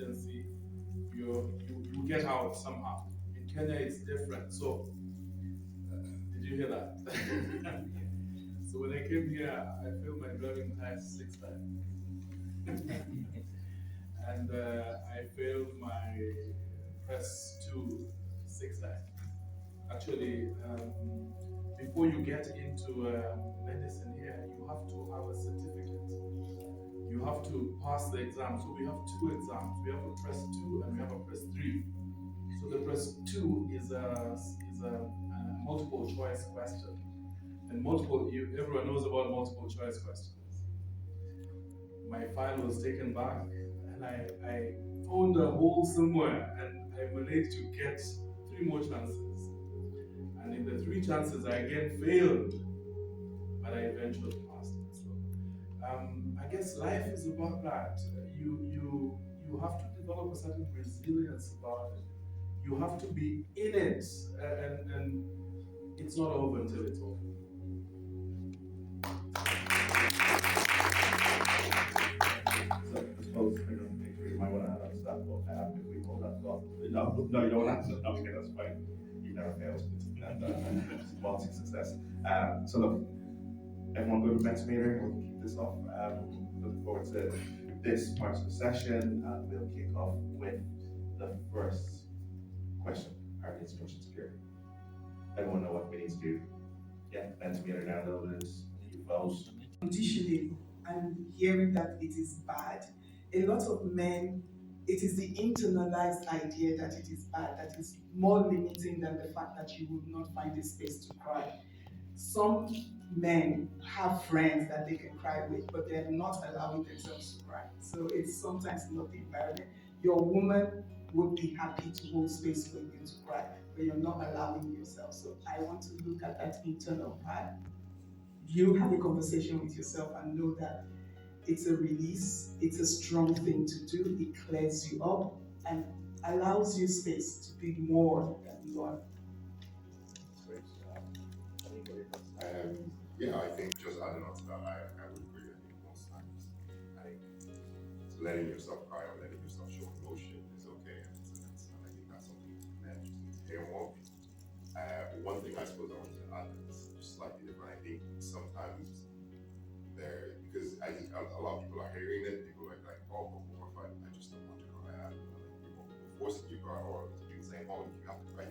emergency, you get out somehow. In Kenya, it's different. So, did you hear that? So when I came here, I failed my driving test 6 times. And I failed my press 2 6 times. Actually, before you get into medicine here, you have to have a certificate. You have to pass the exam. So we have 2 exams. We have a press 2 and we have a press 3. So the press 2 is a multiple choice question. And everyone knows about multiple choice questions. My file was taken back and I found a hole somewhere and I managed to get 3 more chances. And in the 3 chances, I again failed, but I eventually passed it. So I guess life is about that. You have to develop a certain resilience about it. You have to be in it, and it's not over until it's over. So I suppose I don't think you might want to add on to that, but if we hold that thought, no, you don't want to answer. No, okay, that's fine. You've never failed, and multi success. So look, everyone good with Mentimeter? We'll keep this off. Looking forward to this part of the session, and we'll kick off with the first question. Are the instructions clear? Everyone know what we need to do? Yeah, Mentimeter downloaded. You vote. Conditioning and hearing that it is bad. A lot of men, it is the internalized idea that it is bad that is more limiting than the fact that you would not find a space to cry. Some men have friends that they can cry with, but they're not allowing themselves to cry. So it's sometimes not the environment. Your woman would be happy to hold space for you to cry, but you're not allowing yourself. So I want to look at that internal part. You have a conversation with yourself and know that it's a release, it's a strong thing to do, it clears you up and allows you space to be more than you are. Great. Yeah, I think just adding on to that, I would agree. I think most times, letting yourself cry or letting yourself show emotion is okay. And I think that's something men just need to hear more. One thing I suppose I want to add is just slightly different. I think sometimes because I think a lot of people are hearing it, people are like, oh, I just don't want to cry. People forcing you to cry, or people saying, oh, you have to cry,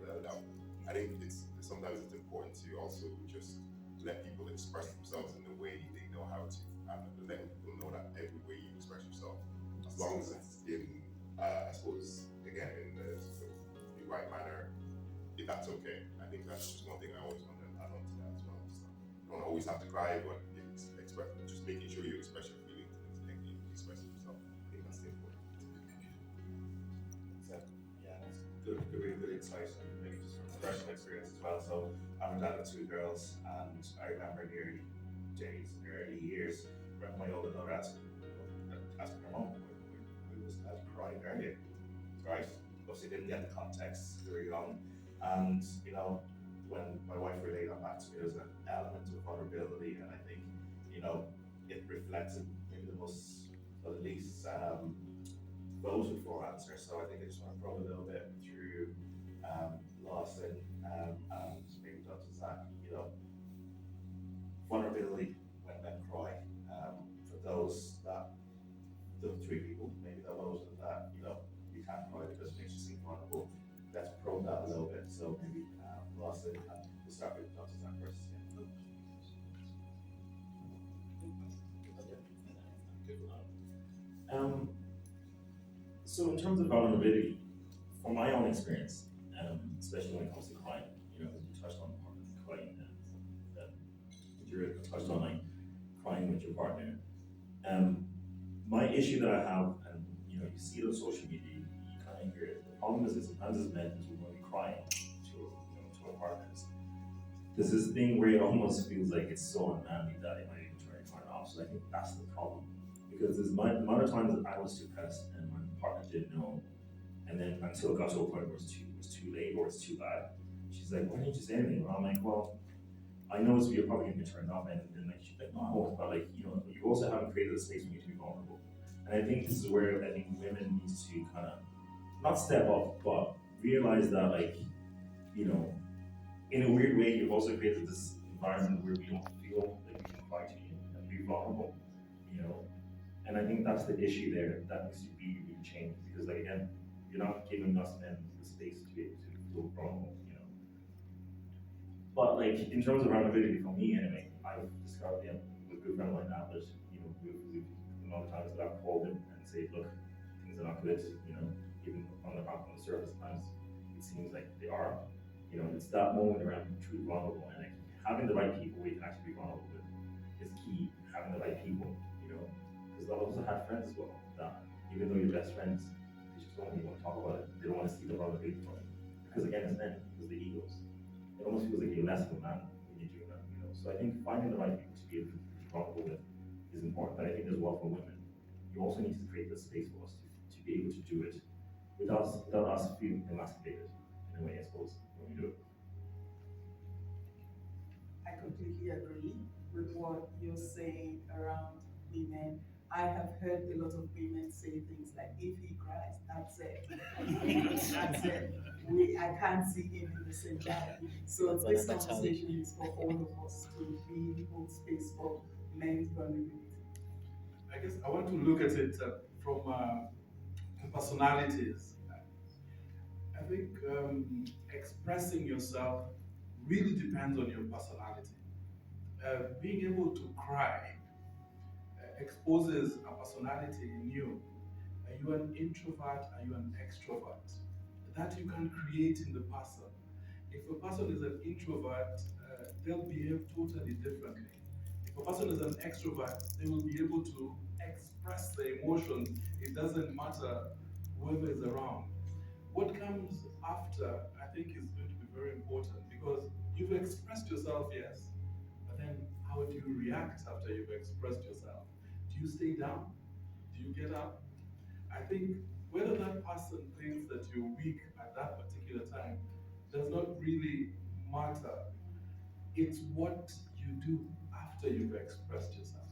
let it out. I think sometimes it's important to also just let people express themselves in the way they know how to, and let people know that every way you express yourself, as long as it's in, I suppose, again, in the right manner, if that's okay. I think that's just one thing I always want to add on to that as well. So you don't always have to cry, but just making sure you express your feelings and you express yourself. I think that's the important thing. So, yeah, that's good, really good insight, and maybe just from personal experience as well. So I'm a dad of 2 girls, and I remember in the early days, in the early years, when my older daughter asking her mom, we was that crying earlier, right? Because they didn't get the context, they were young, and when my wife relayed that back to me, there was an element of vulnerability, and I think it reflected maybe the least voted for answer. So I think I just want to probe a little bit through Lawson and maybe Dr. Zach, vulnerability when men cry. For those that, the 3 people, maybe that voted that, you can't cry because it makes you seem vulnerable. Let's probe that a little bit. So maybe Lawson, we'll start with Dr. Zach first. So in terms of vulnerability, from my own experience, especially when it comes to crying, you touched on crying, you touched on like crying with your partner. My issue that I have, and you see it on social media, you kind of hear it. The problem is that sometimes as men, when we cry to our partners, there's this thing where it almost feels like it's so unmanly that it might even turn it off. So I think that's the problem. Because there's the amount of times that I was depressed and my partner didn't know, and then until it got to a point where it was too late or it's too bad, she's like, "Why didn't you say anything?" And I'm like, "Well, I know you're probably gonna get turned off," and like she's like, "No, but like you also haven't created a space for me to be vulnerable." And I think this is where I think women need to kind of not step up, but realize that, like, you know, in a weird way, you've also created this environment where we don't feel like we can cry to you and be vulnerable, you know. And I think that's the issue there that needs to be really changed, because, like, again, you're not giving us men the space to be able to feel vulnerable, you know. But, like, in terms of vulnerability, for me anyway, I've discovered, with a good friend of mine now, that, you know, we've a lot of times that I've called him and say, look, things are not good, you know, even on the surface times it seems like they are. You know, it's that moment where I'm truly vulnerable, and, like, having the right people we can actually be vulnerable with is key. Having the right people, you know, because I've also had friends as well that, even though you're best friends, they just don't really want to talk about it. They don't want to see the vulnerability from it, because again, it's men, because the egos. It almost feels like you're less of a man when you're doing that, you know. So I think finding the right people to be able to be vulnerable with is important. But I think as well for women, you also need to create the space for us to be able to do it without us feeling emasculated in a way, I suppose, when we do it. I completely agree with what you're saying around women. I have heard a lot of women say things like, if he cries, that's it. That's it. I can't see him in the same light. So this conversation is for all of us to really hold space for men's vulnerability. I guess I want to look at it from personalities. I think expressing yourself really depends on your personality. Being able to cry exposes a personality in you. Are you an introvert? Are you an extrovert? That you can create in the person. If a person is an introvert, they'll behave totally differently. If a person is an extrovert, they will be able to express their emotions. It doesn't matter whoever is around. What comes after, I think, is going to be very important, because you've expressed yourself, yes, but then how do you react after you've expressed yourself? Do you stay down? Do you get up? I think whether that person thinks that you're weak at that particular time does not really matter. It's what you do after you've expressed yourself.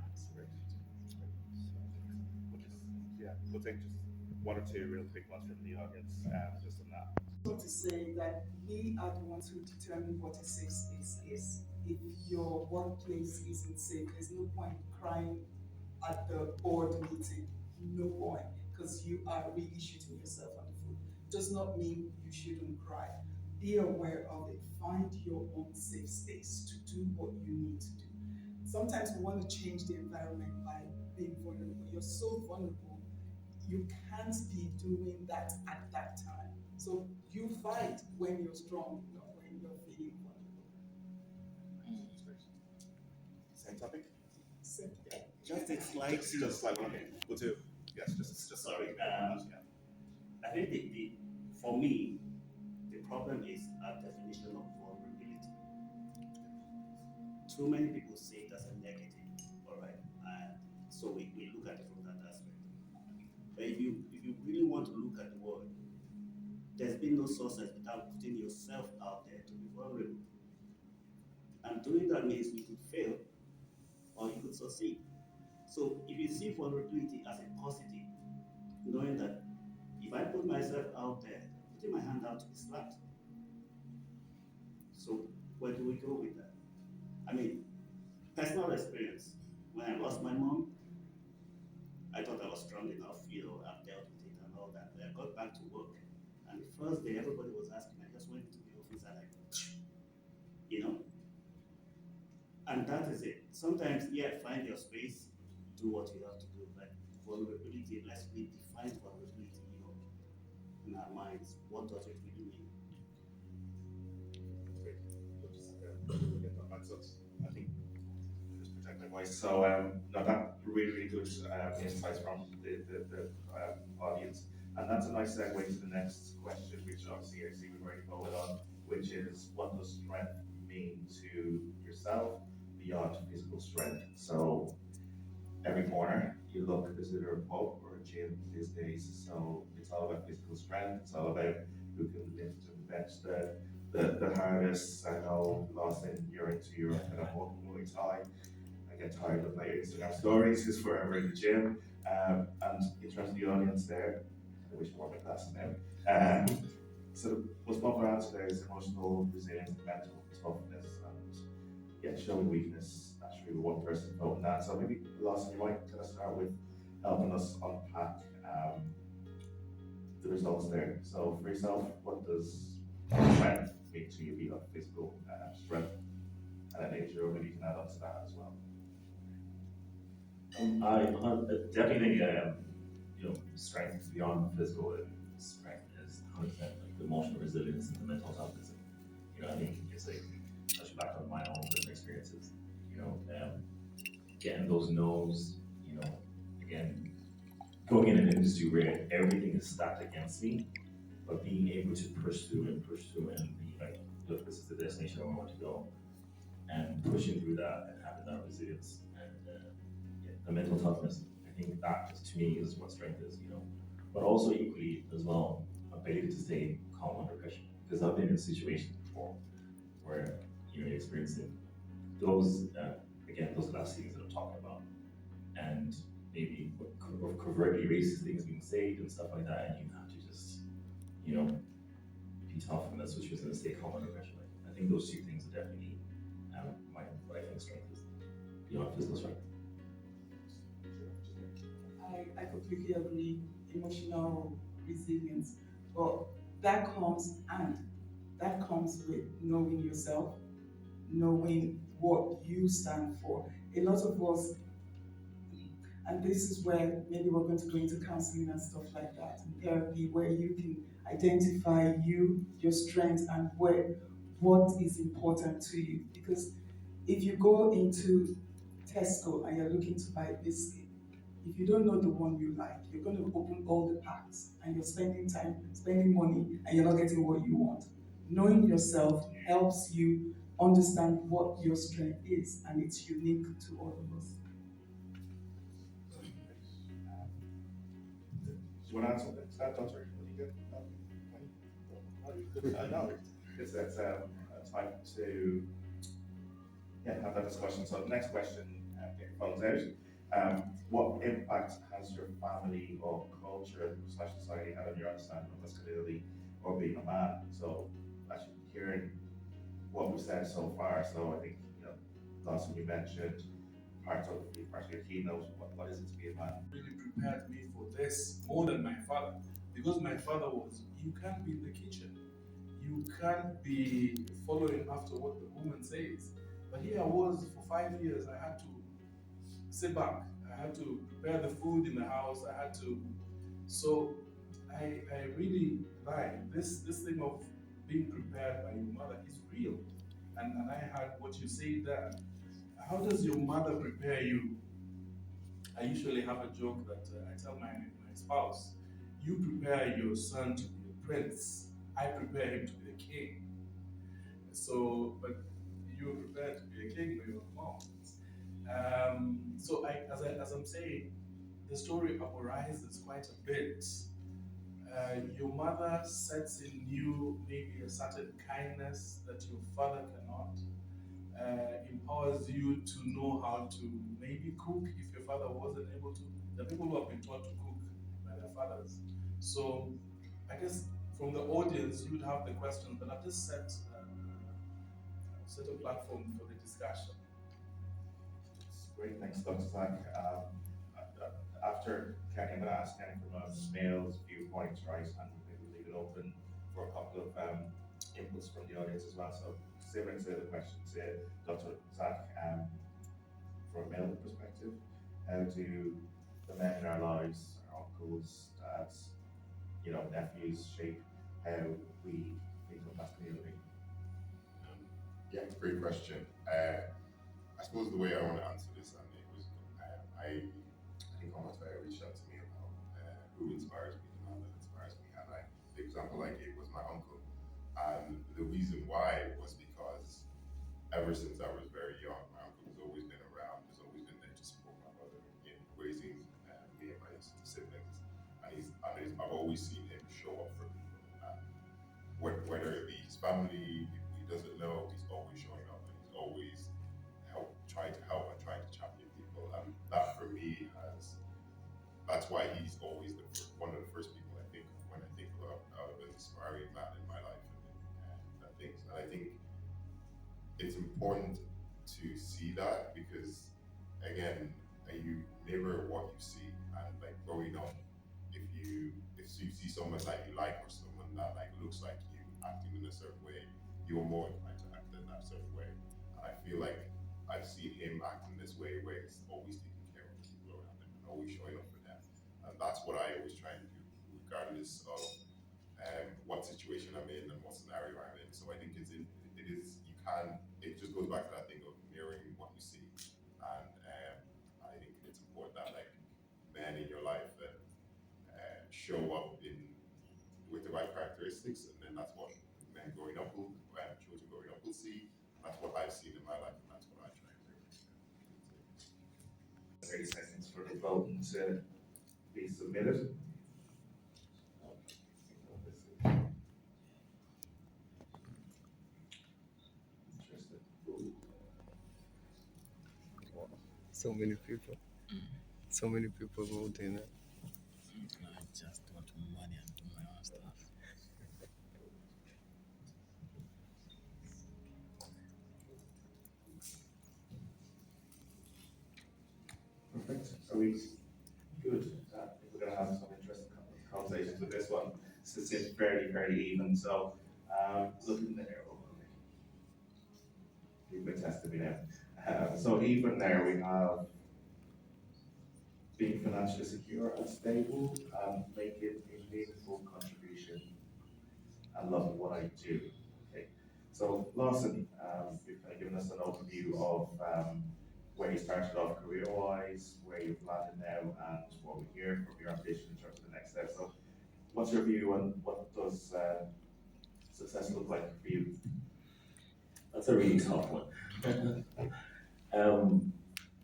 That's great. Yeah, we'll take just one or two real quick ones from the audience, just on that. Want to say that we are the ones who determine what a safe space is. If your workplace isn't safe, there's no point crying at the board meeting. No point, because you are really shooting yourself on the foot. Does not mean you shouldn't cry. Be aware of it. Find your own safe space to do what you need to do. Sometimes we want to change the environment by being vulnerable. You're so vulnerable, you can't be doing that at that time. So you fight when you're strong, not when you're feeling vulnerable. That's great. Same topic? So, Just a slight. Just like, okay, go to, yes, just Sorry. yeah. I think for me, the problem is a definition of vulnerability. Too many people see it as a negative, all right? And so we look at it from that aspect. But if you really want to look at the word, there's been no success without putting yourself out there to be vulnerable. And doing that means you could fail or you could succeed. So if you see vulnerability as a positive, knowing that if I put myself out there, putting my hand out to be slapped. So where do we go with that? I mean, personal experience. When I lost my mom, I thought I was strong enough, I've dealt with it and all that. But I got back to work, and the first day everybody was asking, I just went into the office and you know, and that is it. Sometimes, yeah, find your space, do what you have to do. But vulnerability, let's redefine vulnerability, in our minds. What does it really mean? Great. We'll get that back. So I think I'll just protect my voice. So no, that really good insights from the audience, and that's a nice segue to the next question, which obviously I see we've already voted on, which is what does strength mean to yourself beyond physical strength? So every corner you look, there's either a pub or a gym these days. So it's all about physical strength. It's all about who can lift and bench the hardest. I know, Lawson, you're into your kind of Muay Thai. I I get tired of my Instagram stories, is forever in the gym. And in terms of the audience there, I wish I wore my glasses now. So what's one for answer there is emotional resilience, mental toughness, and yeah, showing weakness. Naturally, with one person voting that. So maybe Lawson, you might kind of start with helping us unpack the results there. So for yourself, what does strength mean to you? Be like physical strength, and then maybe Jerome, maybe you can add on to that as well. I definitely think strength beyond physical strength is 100% like the emotional resilience and the mental toughness. I think it's like touching back on my own personal experiences. Getting those no's. Again, going in an industry where everything is stacked against me, but being able to push through and be like, look, this is the destination I want to go, and pushing through that and having that resilience and the mental toughness. I think that just to me is what strength is, But also equally as well, ability to stay calm under pressure. Because I've been in situations before where you're experiencing those those last things that I'm talking about, and maybe covertly racist things being said and stuff like that, and you have to just be tough, and that's what she was going to stay calm under pressure. I think those two things are definitely what I think strength is beyond physical strength. I completely agree. Emotional resilience, but that comes with knowing yourself, knowing what you stand for. A lot of us, and this is where maybe we're going to go into counseling and stuff like that, and therapy, where you can identify your strengths, and what is important to you. Because if you go into Tesco and you're looking to buy a biscuit, if you don't know the one you like, you're going to open all the packs and you're spending time, spending money, and you're not getting what you want. Knowing yourself helps you understand what your strength is, and it's unique to all of us. Do you want to add something to that, Doctor? I know. It's time to have that discussion. So the next question, getting phones out. What impact has your family or culture / society had on your understanding of masculinity or being a man? So actually hearing what we've said so far, so I think last one you mentioned part of your keynote, what is it to be a man? Really prepared me for this more than my father, because my father was, you can't be in the kitchen, you can't be following after what the woman says. But here I was for 5 years, I had to sit back, I had to prepare the food in the house, I had to. So I really like this thing of being prepared by your mother is real. And I heard what you said there. How does your mother prepare you? I usually have a joke that I tell my spouse, you prepare your son to be a prince, I prepare him to be a king. So, but you were prepared to be a king by your mom. So as I'm saying, the story arises quite a bit. Your mother sets in you maybe a certain kindness that your father cannot. Empowers you to know how to maybe cook if your father wasn't able to. The people who have been taught to cook by their fathers. So I guess from the audience you would have the questions, but I've just set a platform for the discussion. Great, thanks, Dr. Zach. After Kenny, I'm going to ask Kenny from a male's viewpoint, right, and maybe leave it open for a couple of inputs from the audience as well. So, similar to the question, Dr. Zach, from a male perspective, how do the men in our lives, our uncles, dads, nephews, shape how we think of masculinity? Yeah, great question. I suppose the way I want to answer this, and it was, I think almost reached out to me about who inspires me, the man that inspires me, and the example I gave was my uncle, and the reason why was because ever since I was very young, my uncle has always been around, has always been there to support my brother in raising me and my siblings, and I've always seen him show up for people, whether it be his family, if he doesn't know, he's always showing up, and he's always trying to help and trying to champion he's one of the first people I think of when I think about an inspiring man in my life and things. And I think it's important to see that because, again, you mirror what you see. And like growing up, if you see someone that you like or someone that like looks like you acting in a certain way, you're more inclined to act in that certain way. And I feel like I've seen him act in this way where he's always taking care of the people around him and always showing up for them. And that's what I always try to do, regardless of what situation I'm in and what scenario I'm in. So I think it just goes back to that thing of mirroring what you see. And I think it's important that like men in your life that show up with the right characteristics, and then that's what men growing up will, children growing up will see. That's what I've seen in my life, and that's what I try and do. 30 seconds for the vote to be submitted. So many people. So many people voting. I just want money and do my own stuff. Perfect. So we good. I think we're going to have some interesting conversations with this one. Since it's fairly even. So looking there, you've been testing me now. So even there, we have being financially secure and stable, making a meaningful contribution, and loving what I do. Okay. So Lawson, you've kind of given us an overview of where you started off career-wise, where you've landed now, and what we hear from your ambition in terms of the next step. So what's your view on what does success look like for you? That's a really tough one.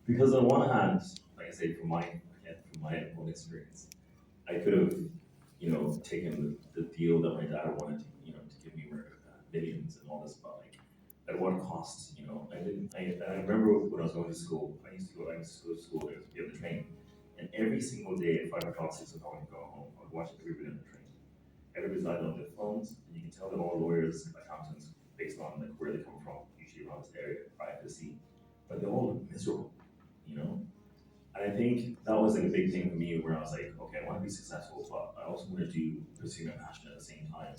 Because on one hand, like I say, from my own experience, I could have, taken the deal that my dad wanted to give me millions and all this, but like at what cost? I remember when I was going to school, I used to go to school to be on the train, and every single day at 5 o'clock, 6 o'clock when I go home, I would watch everybody on the train. Everybody's either on their phones, and you can tell they're all lawyers, accountants, based on like where they come from, usually around this area, right to see. But they're all miserable, And I think that was like a big thing for me where I was like, okay, I want to be successful, but I also want to pursue my passion at the same time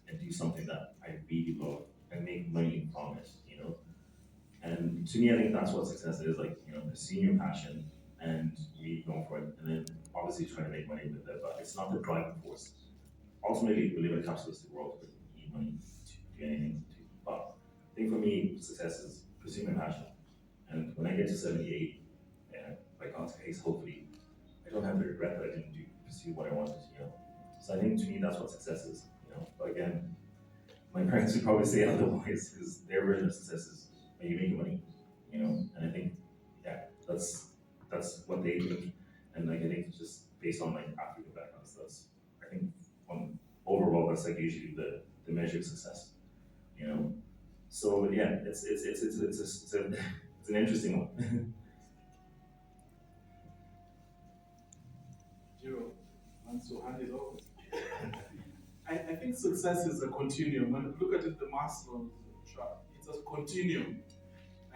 and do something that I really love and make money from it, And to me, I think that's what success is, like, pursuing your passion and really going for it, and then obviously trying to make money with it, but it's not the driving force. Ultimately, we live in a capitalistic world where you need money to do anything. But I think for me, success is pursuing my passion. And when I get to 78, by God's grace, hopefully, I don't have to regret that I didn't pursue what I wanted, So I think to me, that's what success is, But again, my parents would probably say otherwise, because their version of success is, are you making money, And I think, that's what they think, and like I think just based on like African backgrounds, I think overall that's like usually the measure of success, So yeah, it's an interesting one. Zero. And so hand it over. I think success is a continuum. When you look at it, the Maslow chart, it's a continuum.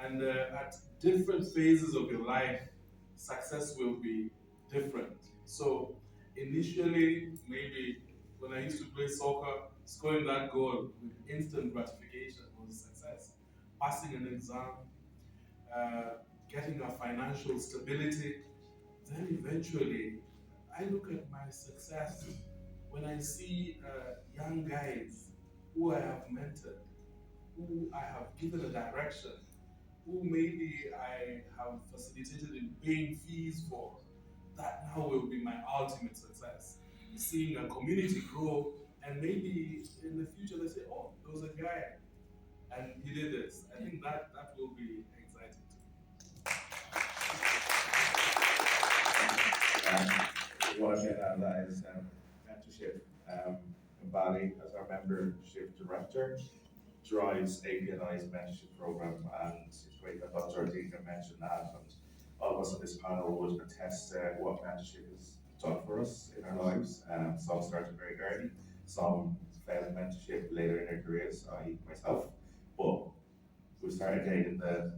And at different phases of your life, success will be different. So initially, maybe when I used to play soccer, scoring that goal with instant gratification was a success. Passing an exam, getting a financial stability, then eventually, I look at my success when I see young guys who I have mentored, who I have given a direction, who maybe I have facilitated in paying fees for. That now will be my ultimate success. Seeing a community grow, and maybe in the future they say, oh, there was a guy, and he did this. I think that will be exciting too. What I'm getting out of that is mentorship. Bali, as our membership director, drives APNI's mentorship program, and it's great that Dr. Dudek mentioned that, and all of us on this panel would attest what mentorship is done for us in our lives. Some started very early, some found mentorship later in their careers, i.e. myself, but we started getting the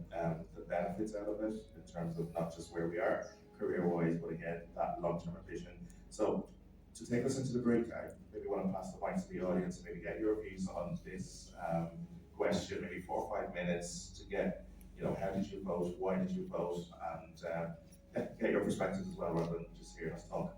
benefits out of it in terms of not just where we are career-wise, but again, that long-term vision. So to take us into the breakout, maybe want to pass the mic to the audience and maybe get your views on this question, maybe 4 or 5 minutes to get, how did you vote, why did you vote, and get your perspectives as well, rather than just hearing us talk.